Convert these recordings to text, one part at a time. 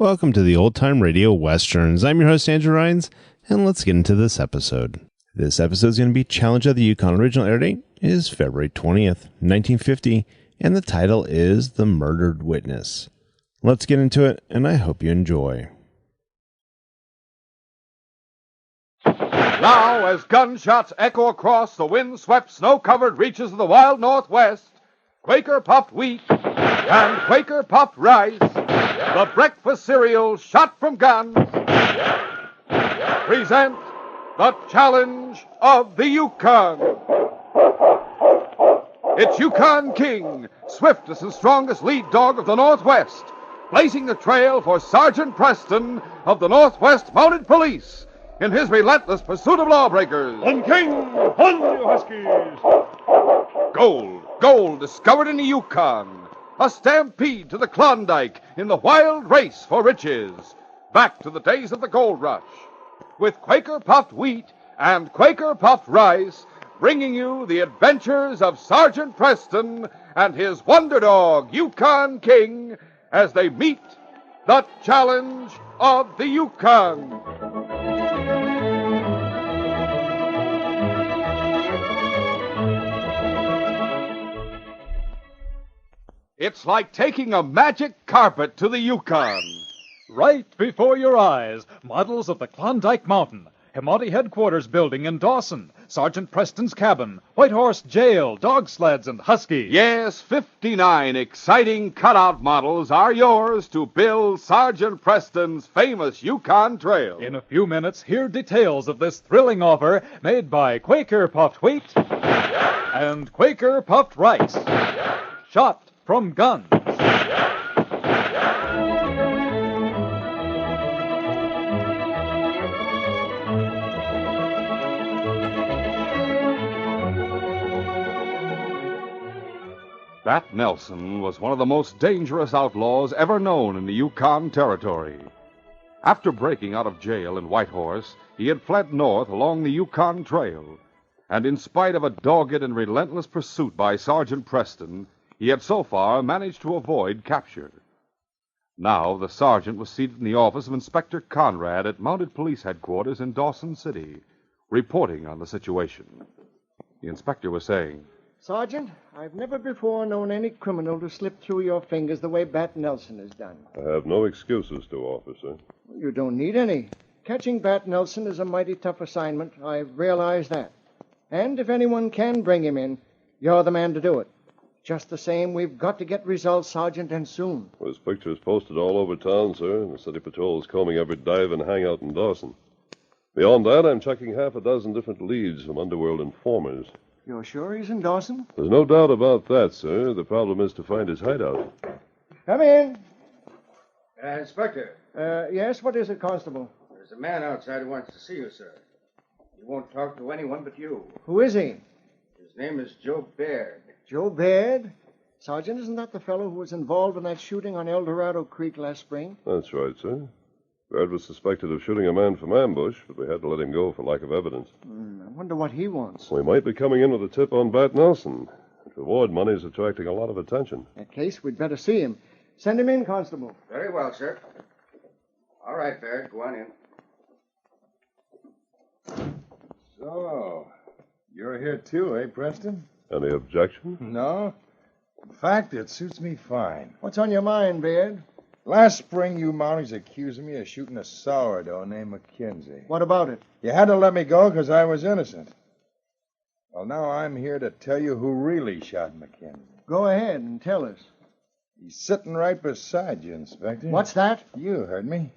Welcome to the Old Time Radio Westerns. I'm your host, Andrew Rhines, and let's get into this episode. This episode is going to be Challenge of the Yukon. Original air date is February 20th, 1950, and the title is The Murdered Witness. Let's get into it, and I hope you enjoy. Now, as gunshots echo across the wind-swept, snow-covered reaches of the wild Northwest, Quaker puffed wheat and Quaker puffed rice, the breakfast cereal shot from guns, present the Challenge of the Yukon. It's Yukon King, swiftest and strongest lead dog of the Northwest, blazing the trail for Sergeant Preston of the Northwest Mounted Police in his relentless pursuit of lawbreakers. On King, on you Huskies! Gold discovered in the Yukon. A stampede to the Klondike in the wild race for riches. Back to the days of the gold rush. With Quaker puffed wheat and Quaker puffed rice, bringing you the adventures of Sergeant Preston and his wonder dog, Yukon King, as they meet the Challenge of the Yukon. It's like taking a magic carpet to the Yukon. Right before your eyes, models of the Klondike Mountain, Himati Headquarters Building in Dawson, Sergeant Preston's cabin, White Horse Jail, dog sleds, and huskies. Yes, 59 exciting cutout models are yours to build Sergeant Preston's famous Yukon Trail. In a few minutes, hear details of this thrilling offer made by Quaker Puffed Wheat and Quaker Puffed Rice. Shot from guns. Bat Nelson was one of the most dangerous outlaws ever known in the Yukon Territory. After breaking out of jail in Whitehorse, he had fled north along the Yukon Trail, and in spite of a dogged and relentless pursuit by Sergeant Preston, he had so far managed to avoid capture. Now the sergeant was seated in the office of Inspector Conrad at Mounted Police Headquarters in Dawson City, reporting on the situation. The inspector was saying, Sergeant, I've never before known any criminal to slip through your fingers the way Bat Nelson has done. I have no excuses to offer, sir. You don't need any. Catching Bat Nelson is a mighty tough assignment. I've realized that. And if anyone can bring him in, you're the man to do it. Just the same, we've got to get results, Sergeant, and soon. There's pictures posted all over town, sir, and the city patrol is combing every dive and hangout in Dawson. Beyond that, I'm checking half a dozen different leads from underworld informers. You're sure he's in Dawson? There's no doubt about that, sir. The problem is to find his hideout. Come in. Inspector. Yes, what is it, Constable? There's a man outside who wants to see you, sir. He won't talk to anyone but you. Who is he? His name is Joe Baird. Joe Baird? Sergeant, isn't that the fellow who was involved in that shooting on El Dorado Creek last spring? That's right, sir. Baird was suspected of shooting a man from ambush, but we had to let him go for lack of evidence. I wonder what he wants. We might be coming in with a tip on Bat Nelson. Reward money is attracting a lot of attention. In that case, we'd better see him. Send him in, Constable. Very well, sir. All right, Baird, go on in. So, you're here too, eh, Preston? Any objection? No. In fact, it suits me fine. What's on your mind, Baird? Last spring, you Mounties accused me of shooting a sourdough named McKenzie. What about it? You had to let me go because I was innocent. Well, now I'm here to tell you who really shot McKenzie. Go ahead and tell us. He's sitting right beside you, Inspector. What's that? You heard me.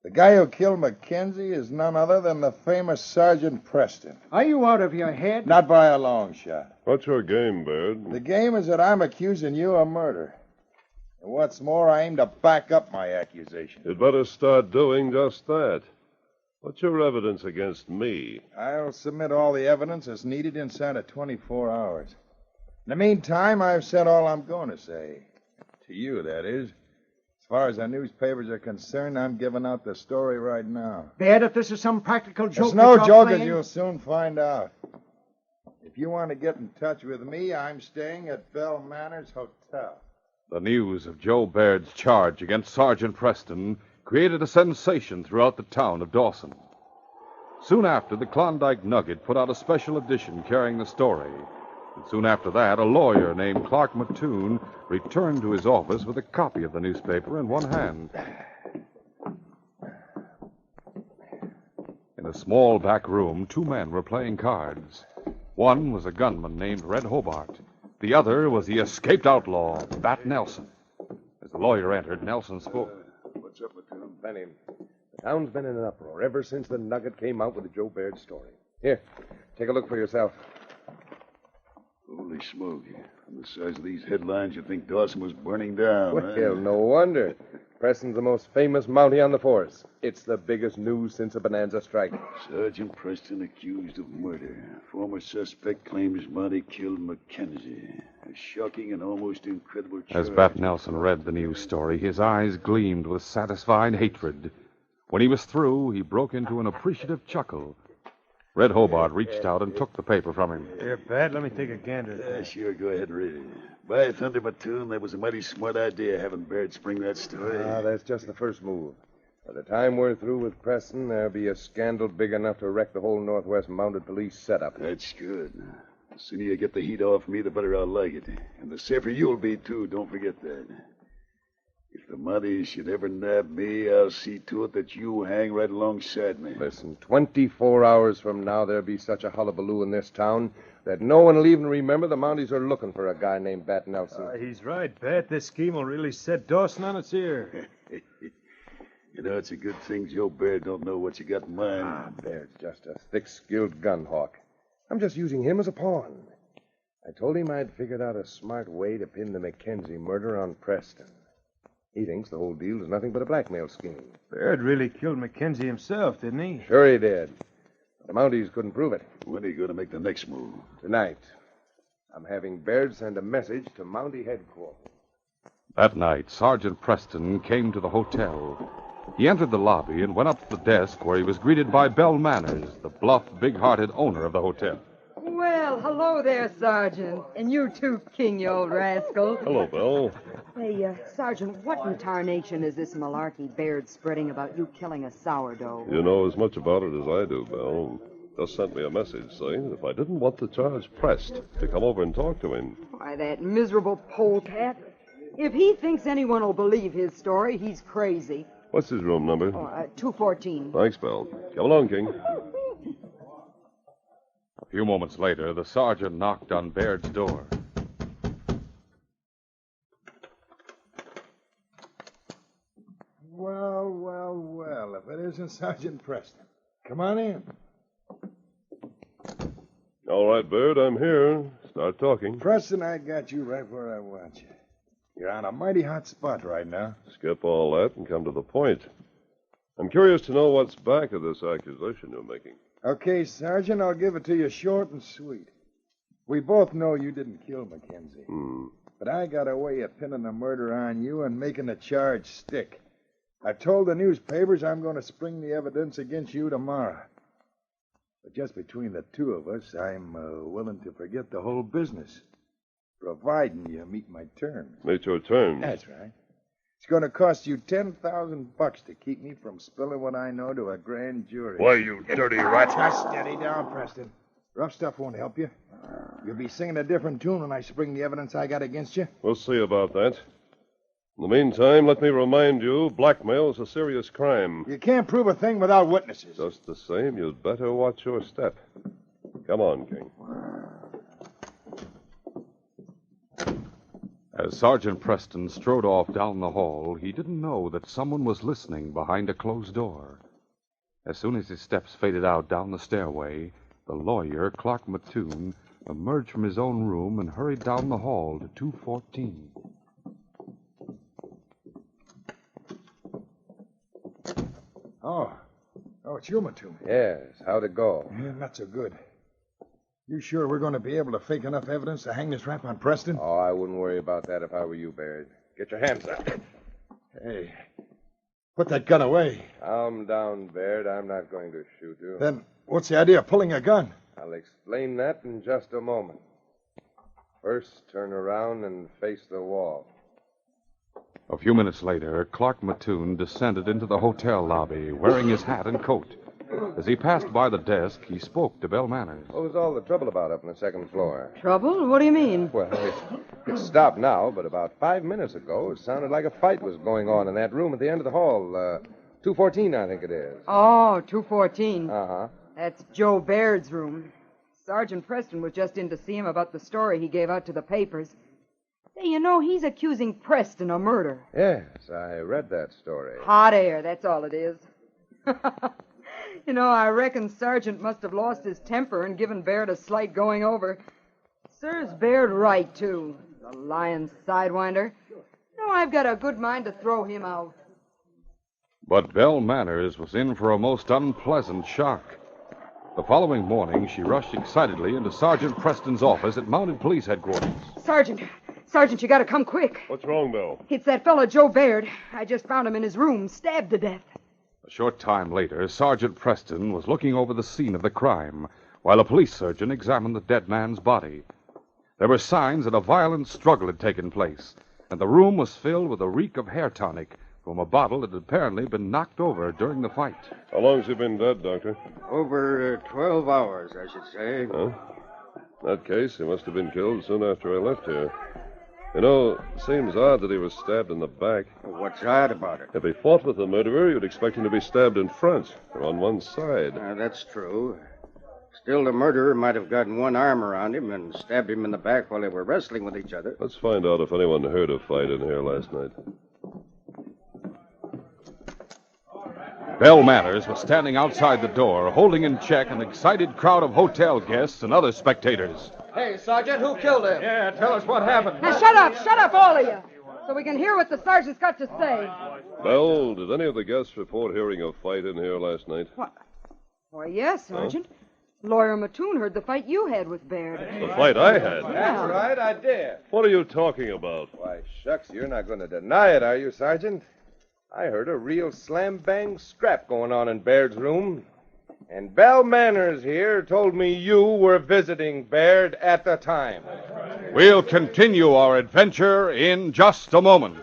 The guy who killed McKenzie is none other than the famous Sergeant Preston. Are you out of your head? Not by a long shot. What's your game, Baird? The game is that I'm accusing you of murder. And what's more, I aim to back up my accusation. You'd better start doing just that. What's your evidence against me? I'll submit all the evidence as needed inside of 24 hours. In the meantime, I've said all I'm going to say. To you, that is. As far as the newspapers are concerned, I'm giving out the story right now. Baird, if this is some practical joke... It's no that you're joke, as playing... you'll soon find out. If you want to get in touch with me, I'm staying at Bell Manors Hotel. The news of Joe Baird's charge against Sergeant Preston created a sensation throughout the town of Dawson. Soon after, the Klondike Nugget put out a special edition carrying the story. And soon after that, a lawyer named Clark Mattoon returned to his office with a copy of the newspaper in one hand. In a small back room, two men were playing cards. One was a gunman named Red Hobart. The other was the escaped outlaw, Bat Nelson. As the lawyer entered, Nelson spoke. What's up, Mattoon? Benny, the town's been in an uproar ever since the Nugget came out with the Joe Baird story. Here, take a look for yourself. Holy smoke. From the size of these headlines, you'd think Dawson was burning down. Well, no wonder. Preston's the most famous Mountie on the force. It's the biggest news since the Bonanza strike. Sergeant Preston accused of murder. Former suspect claims Monty killed Mackenzie. A shocking and almost incredible charge. As Bat Nelson read the news story, his eyes gleamed with satisfied hatred. When he was through, he broke into an appreciative chuckle. Red Hobart reached out and took the paper from him. Here, Pat, let me take a gander. Sure, go ahead and read it. By thunder, Mattoon, that was a mighty smart idea, having Baird spring that story. That's just the first move. By the time we're through with Preston, there'll be a scandal big enough to wreck the whole Northwest Mounted Police setup. That's good. The sooner you get the heat off me, the better I'll like it. And the safer you'll be, too. Don't forget that. If the Mounties should ever nab me, I'll see to it that you hang right alongside me. Listen, 24 hours from now, there'll be such a hullabaloo in this town that no one will even remember the Mounties are looking for a guy named Bat Nelson. He's right, Pat. This scheme will really set Dawson on its ear. You know, it's a good thing Joe Baird don't know what you got in mind. Baird's just a thick-skilled gun hawk. I'm just using him as a pawn. I told him I'd figured out a smart way to pin the Mackenzie murder on Preston. He thinks the whole deal is nothing but a blackmail scheme. Baird really killed Mackenzie himself, didn't he? Sure he did. The Mounties couldn't prove it. When are you going to make the next move? Tonight. I'm having Baird send a message to Mountie headquarters. That night, Sergeant Preston came to the hotel. He entered the lobby and went up to the desk where he was greeted by Belle Manners, the bluff, big-hearted owner of the hotel. Well, hello there, Sergeant. And you too, King, you old rascal. Hello, Belle. Hey, Sergeant, what in tarnation is this malarkey Baird spreading about you killing a sourdough? You know as much about it as I do, Belle. Just sent me a message saying that if I didn't want the charge pressed, to come over and talk to him. Why, that miserable polecat. If he thinks anyone will believe his story, he's crazy. What's his room number? 214. Thanks, Belle. Come along, King. A few moments later, the sergeant knocked on Baird's door. Well, if it isn't Sergeant Preston. Come on in. All right, Baird, I'm here. Start talking. Preston, I got you right where I want you. You're on a mighty hot spot right now. Skip all that and come to the point. I'm curious to know what's back of this accusation you're making. Okay, Sergeant, I'll give it to you short and sweet. We both know you didn't kill Mackenzie. But I got a way of pinning the murder on you and making the charge stick. I've told the newspapers I'm going to spring the evidence against you tomorrow. But just between the two of us, I'm willing to forget the whole business, providing you meet my terms. Meet your terms? That's right. It's going to cost you $10,000 to keep me from spilling what I know to a grand jury. Why, you dirty rat. Just steady down, Preston. Rough stuff won't help you. You'll be singing a different tune when I spring the evidence I got against you. We'll see about that. In the meantime, let me remind you, blackmail is a serious crime. You can't prove a thing without witnesses. Just the same, you'd better watch your step. Come on, King. As Sergeant Preston strode off down the hall, he didn't know that someone was listening behind a closed door. As soon as his steps faded out down the stairway, the lawyer, Clark Mattoon, emerged from his own room and hurried down the hall to 214. Oh, it's you, Mattoon. Yes, how'd it go? Yeah, not so good. You sure we're going to be able to fake enough evidence to hang this rap on Preston? Oh, I wouldn't worry about that if I were you, Baird. Get your hands up. Hey, put that gun away. Calm down, Baird. I'm not going to shoot you. Then what's the idea of pulling a gun? I'll explain that in just a moment. First, turn around and face the wall. A few minutes later, Clark Mattoon descended into the hotel lobby, wearing his hat and coat. As he passed by the desk, he spoke to Belle Manners. What was all the trouble about up on the second floor? Trouble? What do you mean? Well, it's stopped now, but about 5 minutes ago, it sounded like a fight was going on in that room at the end of the hall. 214, I think it is. Oh, 214. Uh-huh. That's Joe Baird's room. Sergeant Preston was just in to see him about the story he gave out to the papers. Say, you know, he's accusing Preston of murder. Yes, I read that story. Hot air, that's all it is. You know, I reckon Sergeant must have lost his temper and given Baird a slight going over. Serves Baird right, too. The lying sidewinder. No, I've got a good mind to throw him out. But Belle Manners was in for a most unpleasant shock. The following morning, she rushed excitedly into Sergeant Preston's office at Mounted Police Headquarters. Sergeant, you gotta come quick. What's wrong, Belle? It's that fellow Joe Baird. I just found him in his room, stabbed to death. A short time later, Sergeant Preston was looking over the scene of the crime while a police surgeon examined the dead man's body. There were signs that a violent struggle had taken place, and the room was filled with a reek of hair tonic from a bottle that had apparently been knocked over during the fight. How long's he been dead, Doctor? Over 12 hours, I should say. Huh? In that case, he must have been killed soon after I left here. You know, it seems odd that he was stabbed in the back. What's odd about it? If he fought with the murderer, you'd expect him to be stabbed in front, or on one side. That's true. Still, the murderer might have gotten one arm around him and stabbed him in the back while they were wrestling with each other. Let's find out if anyone heard a fight in here last night. Belle Manners was standing outside the door, holding in check an excited crowd of hotel guests and other spectators. Hey, Sergeant, who killed him? Yeah, tell us what happened. Now, shut up, all of you, so we can hear what the sergeant's got to say. Belle, did any of the guests report hearing a fight in here last night? What? Why, yes, Sergeant. Lawyer Mattoon heard the fight you had with Baird. The fight I had? That's right, I did. What are you talking about? Why, shucks, you're not going to deny it, are you, Sergeant? I heard a real slam-bang scrap going on in Baird's room. And Belle Manners here told me you were visiting Baird at the time. We'll continue our adventure in just a moment.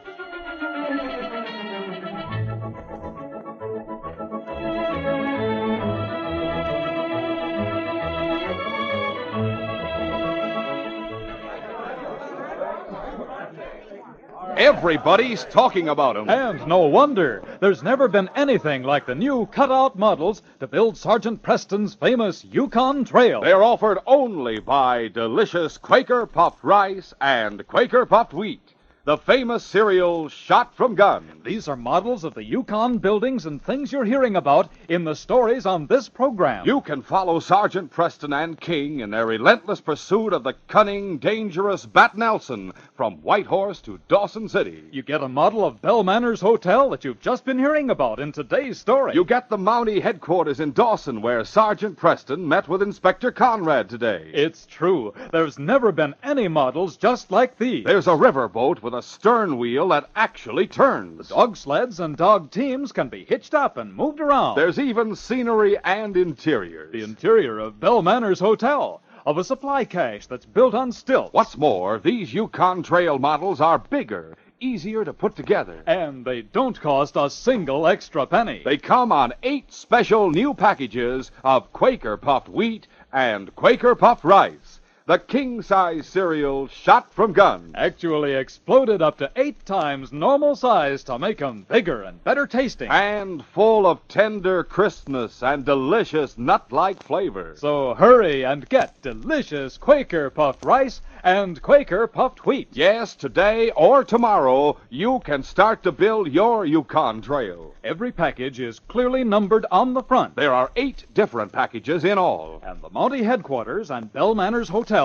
Everybody's talking about him. And no wonder. There's never been anything like the new cutout models to build Sergeant Preston's famous Yukon Trail. They're offered only by delicious Quaker puffed rice and Quaker puffed wheat, the famous cereal shot from gun. These are models of the Yukon buildings and things you're hearing about in the stories on this program. You can follow Sergeant Preston and King in their relentless pursuit of the cunning, dangerous Bat Nelson from Whitehorse to Dawson City. You get a model of Belle Manners Hotel that you've just been hearing about in today's story. You get the Mountie headquarters in Dawson where Sergeant Preston met with Inspector Conrad today. It's true. There's never been any models just like these. There's a riverboat with a stern wheel that actually turns. Dog sleds and dog teams can be hitched up and moved around. There's even scenery and interiors. The interior of Belle Manners Hotel, of a supply cache that's built on stilts. What's more, these Yukon Trail models are bigger, easier to put together. And they don't cost a single extra penny. They come on 8 special new packages of Quaker puffed wheat and Quaker puffed rice. The king-size cereal shot from gun. Actually exploded up to 8 times normal size to make them bigger and better tasting. And full of tender crispness and delicious nut-like flavor. So hurry and get delicious Quaker puffed rice and Quaker puffed wheat. Yes, today or tomorrow, you can start to build your Yukon Trail. Every package is clearly numbered on the front. There are 8 different packages in all. And the Mountie headquarters and Belle Manners Hotel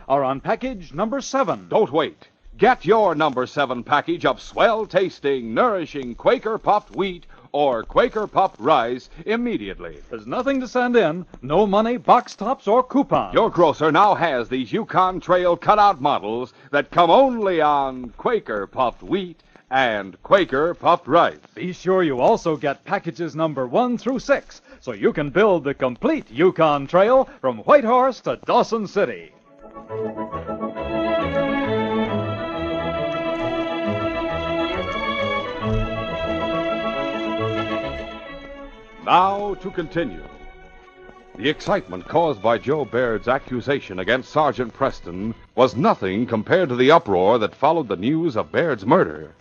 are on package number 7. Don't wait. Get your number 7 package of swell-tasting, nourishing Quaker puffed wheat or Quaker puffed rice immediately. There's nothing to send in, no money, box tops, or coupons. Your grocer now has these Yukon Trail cutout models that come only on Quaker puffed wheat and Quaker puffed rice. Be sure you also get packages number 1 through 6, so you can build the complete Yukon Trail from Whitehorse to Dawson City. Now to continue. The excitement caused by Joe Baird's accusation against Sergeant Preston was nothing compared to the uproar that followed the news of Baird's murder.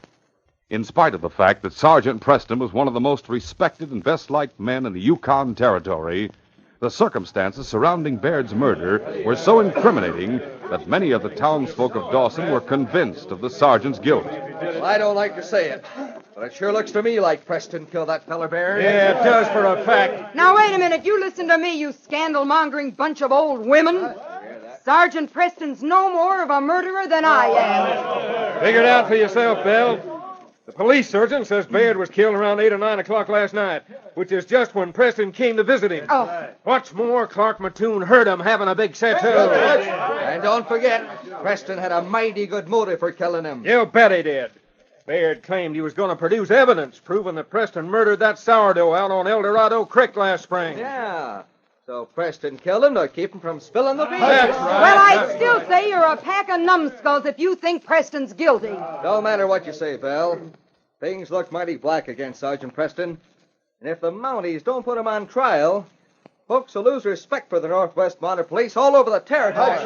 In spite of the fact that Sergeant Preston was one of the most respected and best-liked men in the Yukon Territory, the circumstances surrounding Baird's murder were so incriminating that many of the townsfolk of Dawson were convinced of the sergeant's guilt. Well, I don't like to say it, but it sure looks to me like Preston killed that feller Baird. Yeah, it does for a fact. Now, wait a minute. You listen to me, you scandal-mongering bunch of old women. Sergeant Preston's no more of a murderer than I am. Figure it out for yourself, Belle. The police surgeon says Baird was killed around 8 or 9 o'clock last night, which is just when Preston came to visit him. Oh. What's more, Clark Mattoon heard him having a big set, too. And don't forget, Preston had a mighty good motive for killing him. You bet he did. Baird claimed he was going to produce evidence proving that Preston murdered that sourdough out on El Dorado Creek last spring. Yeah. So Preston killed him to keep him from spilling the beans. That's right. Well, I'd still say you're a pack of numbskulls if you think Preston's guilty. No matter what you say, Belle. Things look mighty black against Sergeant Preston. And if the Mounties don't put him on trial, folks will lose respect for the Northwest Mounted Police all over the territory.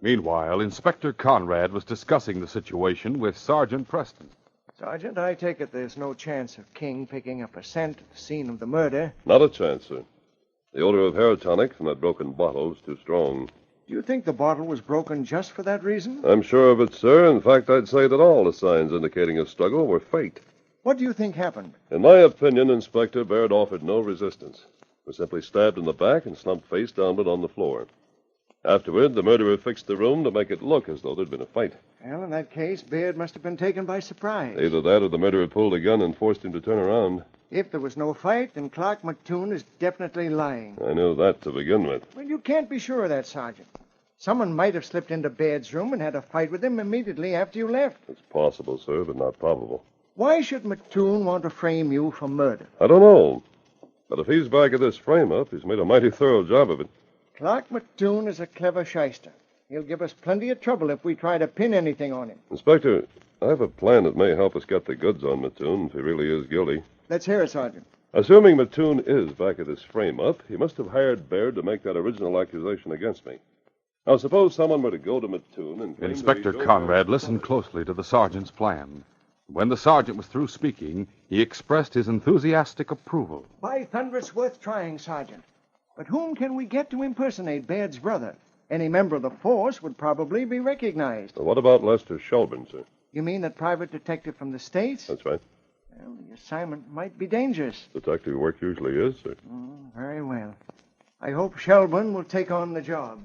Meanwhile, Inspector Conrad was discussing the situation with Sergeant Preston. Sergeant, I take it there's no chance of King picking up a scent at the scene of the murder. Not a chance, sir. The odor of hair tonic from that broken bottle is too strong. Do you think the bottle was broken just for that reason? I'm sure of it, sir. In fact, I'd say that all the signs indicating a struggle were fake. What do you think happened? In my opinion, Inspector, Baird offered no resistance. He was simply stabbed in the back and slumped face downward on the floor. Afterward, the murderer fixed the room to make it look as though there'd been a fight. Well, in that case, Baird must have been taken by surprise. Either that or the murderer pulled a gun and forced him to turn around. If there was no fight, then Clark Mattoon is definitely lying. I knew that to begin with. Well, you can't be sure of that, Sergeant. Someone might have slipped into Baird's room and had a fight with him immediately after you left. It's possible, sir, but not probable. Why should Mattoon want to frame you for murder? I don't know. But if he's back at this frame-up, he's made a mighty thorough job of it. Clark Mattoon is a clever shyster. He'll give us plenty of trouble if we try to pin anything on him. Inspector, I have a plan that may help us get the goods on Mattoon if he really is guilty. Let's hear it, Sergeant. Assuming Mattoon is back at this frame-up, he must have hired Baird to make that original accusation against me. Now, suppose someone were to go to Mattoon and... Inspector Conrad listened closely to the sergeant's plan. When the sergeant was through speaking, he expressed his enthusiastic approval. By thunder, it's worth trying, Sergeant. But whom can we get to impersonate Baird's brother? Any member of the force would probably be recognized. Well, what about Lester Shelburne, sir? You mean that private detective from the States? That's right. Well, the assignment might be dangerous. Detective work usually is, sir. Very well. I hope Shelburne will take on the job.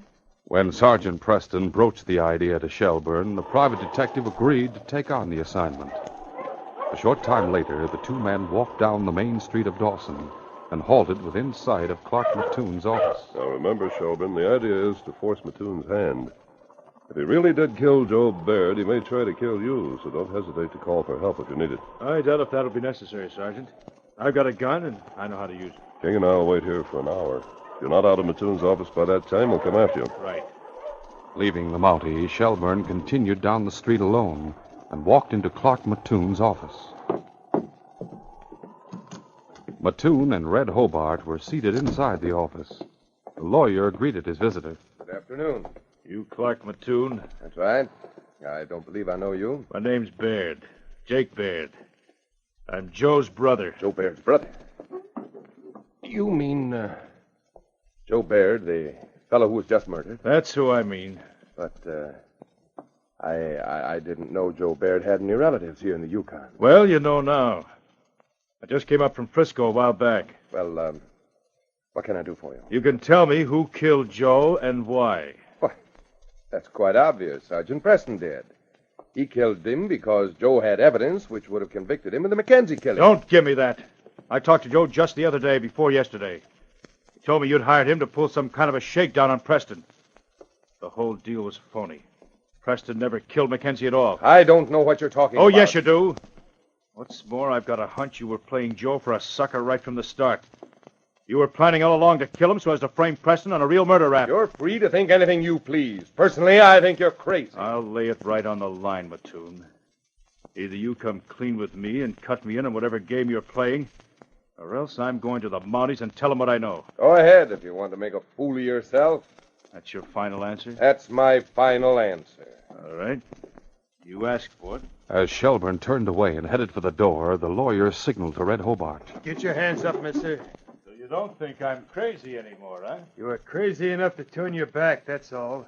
When Sergeant Preston broached the idea to Shelburne, the private detective agreed to take on the assignment. A short time later, the two men walked down the main street of Dawson and halted within sight of Clark Mattoon's office. Now, remember, Shelburne, the idea is to force Mattoon's hand. If he really did kill Joe Baird, he may try to kill you, so don't hesitate to call for help if you need it. I doubt if that'll be necessary, Sergeant. I've got a gun, and I know how to use it. King and I will wait here for an hour. If you're not out of Mattoon's office by that time, we'll come after you. Right. Leaving the Mountie, Shelburne continued down the street alone and walked into Clark Mattoon's office. Mattoon and Red Hobart were seated inside the office. The lawyer greeted his visitor. Good afternoon. You Clark Mattoon? That's right. I don't believe I know you. My name's Baird. Jake Baird. I'm Joe's brother. Joe Baird's brother. You mean, Joe Baird, the fellow who was just murdered? That's who I mean. But, I didn't know Joe Baird had any relatives here in the Yukon. Well, you know now. I just came up from Frisco a while back. Well, what can I do for you? You can tell me who killed Joe and why. Why, that's quite obvious. Sergeant Preston did. He killed him because Joe had evidence which would have convicted him of the Mackenzie killing. Don't give me that. I talked to Joe just the other day, before yesterday. He told me you'd hired him to pull some kind of a shakedown on Preston. The whole deal was phony. Preston never killed Mackenzie at all. I don't know what you're talking about. Oh, yes, you do. What's more, I've got a hunch you were playing Joe for a sucker right from the start. You were planning all along to kill him so as to frame Preston on a real murder rap. You're free to think anything you please. Personally, I think you're crazy. I'll lay it right on the line, Mattoon. Either you come clean with me and cut me in on whatever game you're playing, Or else I'm going to the Mounties and tell them what I know. Go ahead if you want to make a fool of yourself. That's your final answer? That's my final answer. All right. You asked for it. As Shelburne turned away and headed for the door, the lawyer signaled to Red Hobart. Get your hands up, mister. So you don't think I'm crazy anymore, huh? You were crazy enough to turn your back, that's all.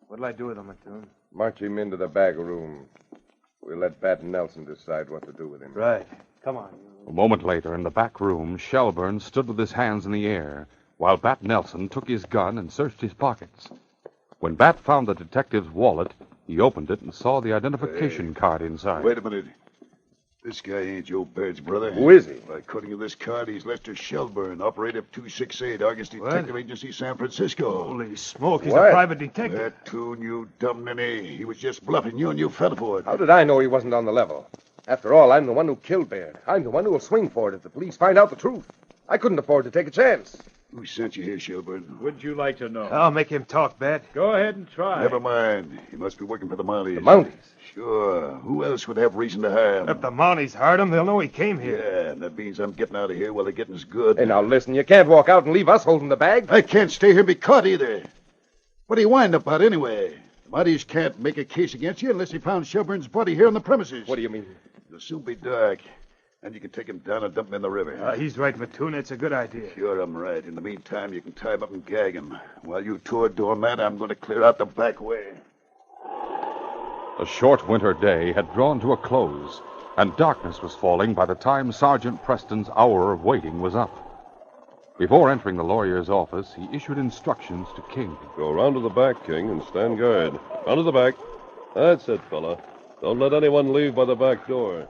What'll I do with him, Mattoon? March him into the back room. We'll let Bat Nelson decide what to do with him. Right. Come on. A moment later, in the back room, Shelburne stood with his hands in the air, while Bat Nelson took his gun and searched his pockets. When Bat found the detective's wallet, he opened it and saw the identification card inside. Wait a minute. This guy ain't Joe Baird's brother. Who is he? According to this card, he's Lester Shelburne, operator of 268 Argus Detective Agency, San Francisco. Holy smoke, he's What? a private detective. That tune, you dumb ninny. He was just bluffing you and you fell for it. How did I know he wasn't on the level? After all, I'm the one who killed Baird. I'm the one who will swing for it if the police find out the truth. I couldn't afford to take a chance. Who sent you here, Shelburne? Would you like to know? I'll make him talk, Bat. Go ahead and try. Never mind. He must be working for the Mounties. The Mounties? Sure. Who else would have reason to hire him? If the Mounties hired him, they'll know he came here. Yeah, and that means I'm getting out of here while the getting's good. Hey, now listen, you can't walk out and leave us holding the bag. I can't stay here and be caught either. What are you whining about anyway? The Mounties can't make a case against you unless they found Shelburne's body here on the premises. What do you mean? It'll soon be dark. And you can take him down and dump him in the river. He's right, Mattoon. It's a good idea. Sure, I'm right. In the meantime, you can tie him up and gag him. While you two are doing that, I'm going to clear out the back way. The short winter day had drawn to a close, and darkness was falling by the time Sergeant Preston's hour of waiting was up. Before entering the lawyer's office, he issued instructions to King. Go around to the back, King, and stand guard. Round to the back. That's it, fella. Don't let anyone leave by the back door.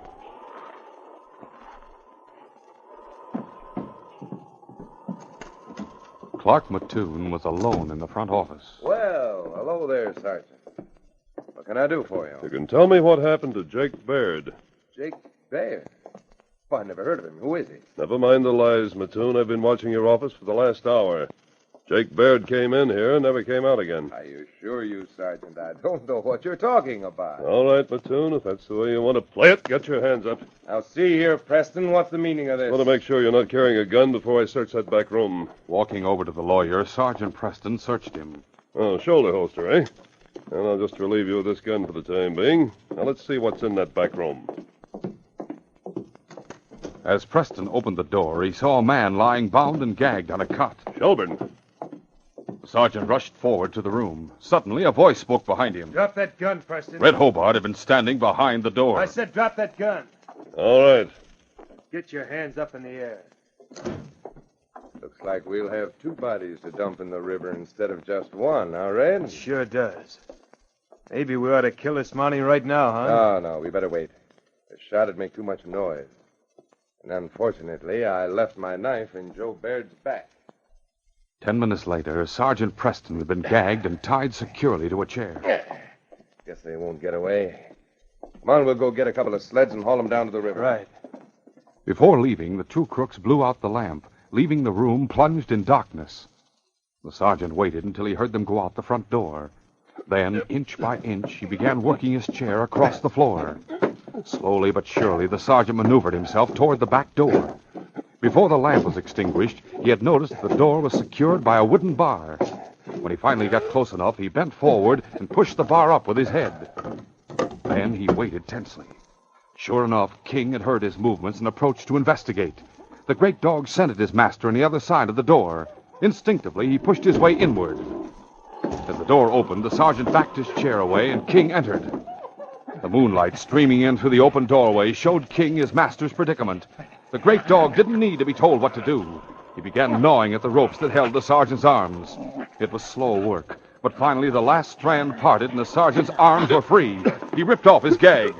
Clark Mattoon was alone in the front office. Well, hello there, Sergeant. What can I do for you? You can tell me what happened to Jake Baird. Jake Baird? Well, I never heard of him. Who is he? Never mind the lies, Mattoon. I've been watching your office for the last hour. Jake Baird came in here and never came out again. I assure you, Sergeant, I don't know what you're talking about. All right, Mattoon, if that's the way you want to play it, get your hands up. Now, see here, Preston, what's the meaning of this? I want to make sure you're not carrying a gun before I search that back room. Walking over to the lawyer, Sergeant Preston searched him. Oh, shoulder holster, eh? And I'll just relieve you of this gun for the time being. Now, let's see what's in that back room. As Preston opened the door, he saw a man lying bound and gagged on a cot. Shelburne. The sergeant rushed forward to the room. Suddenly, a voice spoke behind him. Drop that gun, Preston. Red Hobart had been standing behind the door. I said drop that gun. All right. Get your hands up in the air. Looks like we'll have two bodies to dump in the river instead of just one, huh, Red? Sure does. Maybe we ought to kill this Mountie right now, huh? No, we better wait. A shot would make too much noise. And unfortunately, I left my knife in Joe Baird's back. 10 minutes later, Sergeant Preston had been gagged and tied securely to a chair. Guess they won't get away. Come on, we'll go get a couple of sleds and haul them down to the river. Right. Before leaving, the two crooks blew out the lamp, leaving the room plunged in darkness. The sergeant waited until he heard them go out the front door. Then, inch by inch, he began working his chair across the floor. Slowly but surely, the sergeant maneuvered himself toward the back door. Before the lamp was extinguished, he had noticed the door was secured by a wooden bar. When he finally got close enough, he bent forward and pushed the bar up with his head. Then he waited tensely. Sure enough, King had heard his movements and approached to investigate. The great dog scented his master on the other side of the door. Instinctively, he pushed his way inward. As the door opened, the sergeant backed his chair away, and King entered. The moonlight streaming in through the open doorway showed King his master's predicament. The great dog didn't need to be told what to do. He began gnawing at the ropes that held the sergeant's arms. It was slow work, but finally the last strand parted and the sergeant's arms were free. He ripped off his gag.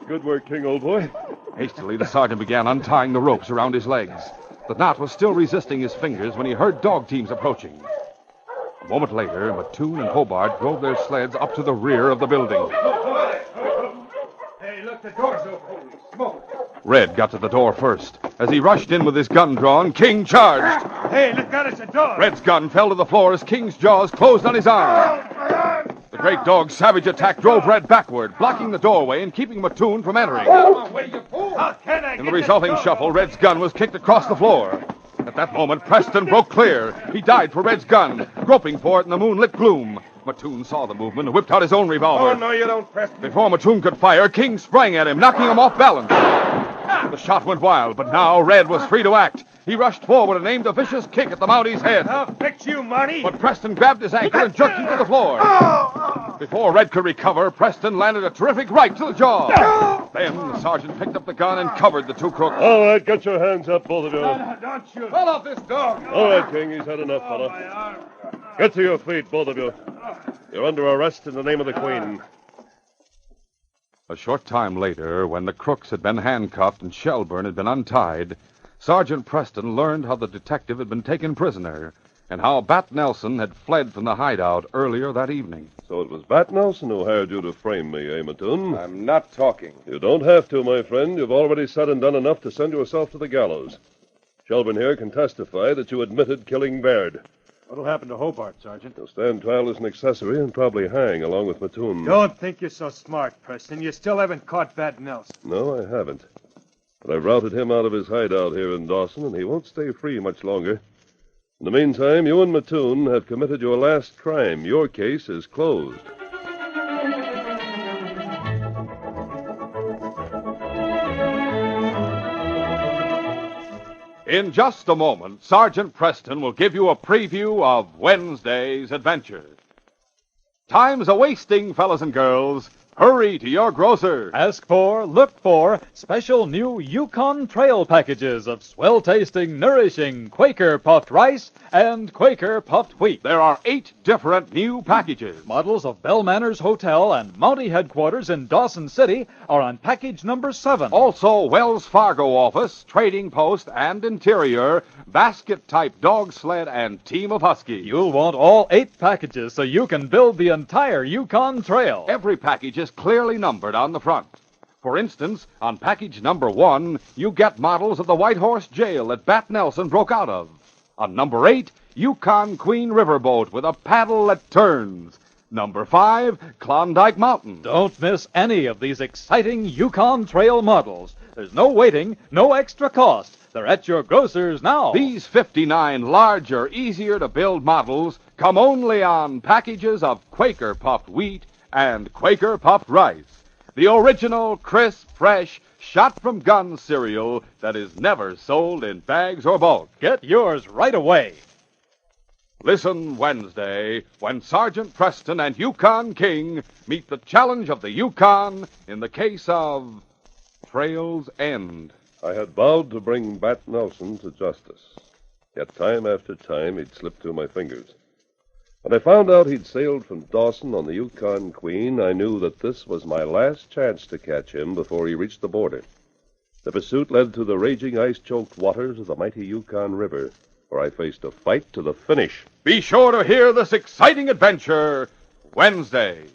Good work, King, old boy. Hastily, the sergeant began untying the ropes around his legs. The knot was still resisting his fingers when he heard dog teams approaching. A moment later, Mattoon and Hobart drove their sleds up to the rear of the building. Hey, look, the door's open. Holy smoke. Red got to the door first. As he rushed in with his gun drawn, King charged. Hey, look out, it's a dog. Red's gun fell to the floor as King's jaws closed on his arm. The great dog's savage attack drove Red backward, blocking the doorway and keeping Mattoon from entering. Away, you fool! In the resulting shuffle, Red's gun was kicked across the floor. At that moment, Preston broke clear. He dived for Red's gun, groping for it in the moonlit gloom. Mattoon saw the movement and whipped out his own revolver. Oh, no, you don't, Preston. Before Mattoon could fire, King sprang at him, knocking him off balance. The shot went wild, but now Red was free to act. He rushed forward and aimed a vicious kick at the Mountie's head. I'll fix you, Marty. But Preston grabbed his ankle and jerked him to the floor. Before Red could recover, Preston landed a terrific right to the jaw. Then the sergeant picked up the gun and covered the two crooks. All right, get your hands up, both of you. Don't shoot. Pull off this dog. All right, King, he's had enough, fella. Get to your feet, both of you. You're under arrest in the name of the Queen. A short time later, when the crooks had been handcuffed and Shelburne had been untied, Sergeant Preston learned how the detective had been taken prisoner and how Bat Nelson had fled from the hideout earlier that evening. So it was Bat Nelson who hired you to frame me, eh, Mattoon? I'm not talking. You don't have to, my friend. You've already said and done enough to send yourself to the gallows. Shelburne here can testify that you admitted killing Baird. What'll happen to Hobart, Sergeant? He'll stand trial as an accessory and probably hang along with Mattoon. Don't think you're so smart, Preston. You still haven't caught Bat Nelson. No, I haven't. But I've routed him out of his hideout here in Dawson, and he won't stay free much longer. In the meantime, you and Mattoon have committed your last crime. Your case is closed. In just a moment, Sergeant Preston will give you a preview of Wednesday's adventure. Time's a-wasting, fellas and girls. Hurry to your grocer. Ask for, look for, special new Yukon Trail packages of swell-tasting, nourishing Quaker puffed rice and Quaker puffed wheat. There are 8 different new packages. Models of Bell Manors Hotel and Mountie headquarters in Dawson City are on package number 7. Also, Wells Fargo office, trading post, and interior, basket-type dog sled and team of huskies. You'll want all 8 packages so you can build the entire Yukon Trail. Every package is clearly numbered on the front. For instance, on package number 1, you get models of the White Horse Jail that Bat Nelson broke out of. On number 8, Yukon Queen Riverboat with a paddle that turns. Number 5, Klondike Mountain. Don't miss any of these exciting Yukon Trail models. There's no waiting, no extra cost. They're at your grocer's now. These 59 larger, easier-to-build models come only on packages of Quaker puffed wheat and Quaker puffed rice. The original, crisp, fresh, shot-from-gun cereal that is never sold in bags or bulk. Get yours right away. Listen Wednesday when Sergeant Preston and Yukon King meet the challenge of the Yukon in the case of Trail's End. I had vowed to bring Bat Nelson to justice. Yet time after time he'd slipped through my fingers. When I found out he'd sailed from Dawson on the Yukon Queen, I knew that this was my last chance to catch him before he reached the border. The pursuit led to the raging ice-choked waters of the mighty Yukon River, where I faced a fight to the finish. Be sure to hear this exciting adventure Wednesday.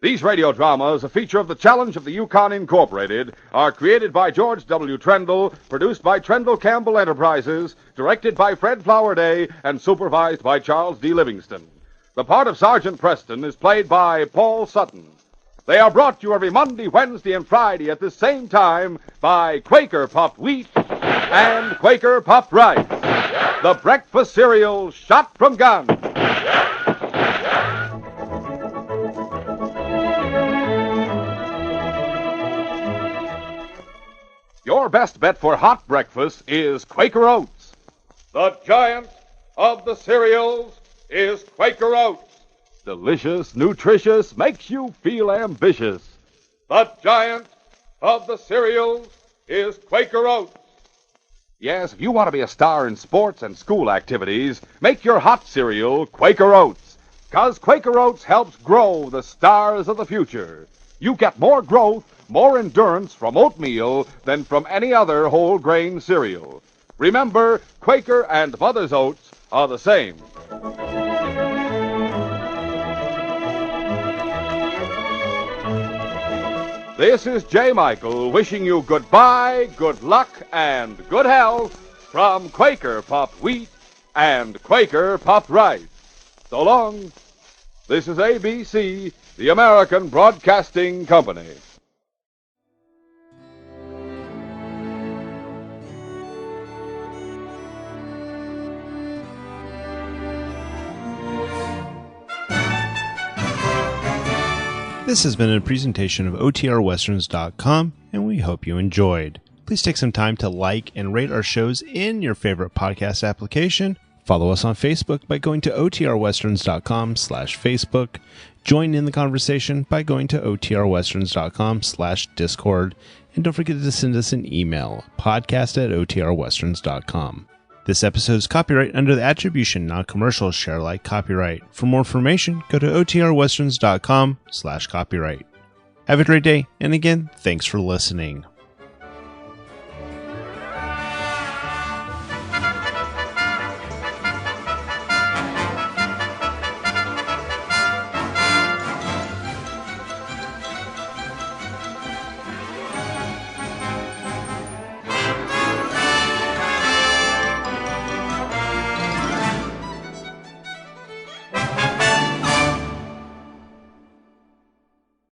These radio dramas, a feature of the Challenge of the Yukon Incorporated, are created by George W. Trendle, produced by Trendle Campbell Enterprises, directed by Fred Flowerday, and supervised by Charles D. Livingston. The part of Sergeant Preston is played by Paul Sutton. They are brought to you every Monday, Wednesday, and Friday at the same time by Quaker Puffed Wheat and Quaker Puffed Rice, the breakfast cereal shot from guns. Your best bet for hot breakfast is Quaker Oats. The giant of the cereals is Quaker Oats. Delicious, nutritious, makes you feel ambitious. The giant of the cereals is Quaker Oats. Yes, if you want to be a star in sports and school activities, make your hot cereal Quaker Oats. 'Cause Quaker Oats helps grow the stars of the future. You get more growth, more endurance from oatmeal than from any other whole grain cereal. Remember, Quaker and Mother's Oats are the same. This is J. Michael wishing you goodbye, good luck, and good health from Quaker Puffed Wheat and Quaker Puffed Rice. So long. This is ABC, the American Broadcasting Company. This has been a presentation of OTRWesterns.com, and we hope you enjoyed. Please take some time to like and rate our shows in your favorite podcast application. Follow us on Facebook by going to OTRWesterns.com/Facebook. Join in the conversation by going to OTRWesterns.com/Discord. And don't forget to send us an email, podcast@OTRWesterns.com. This episode is copyright under the attribution, non-commercial, share alike copyright. For more information, go to OTRWesterns.com/copyright. Have a great day, and again, thanks for listening.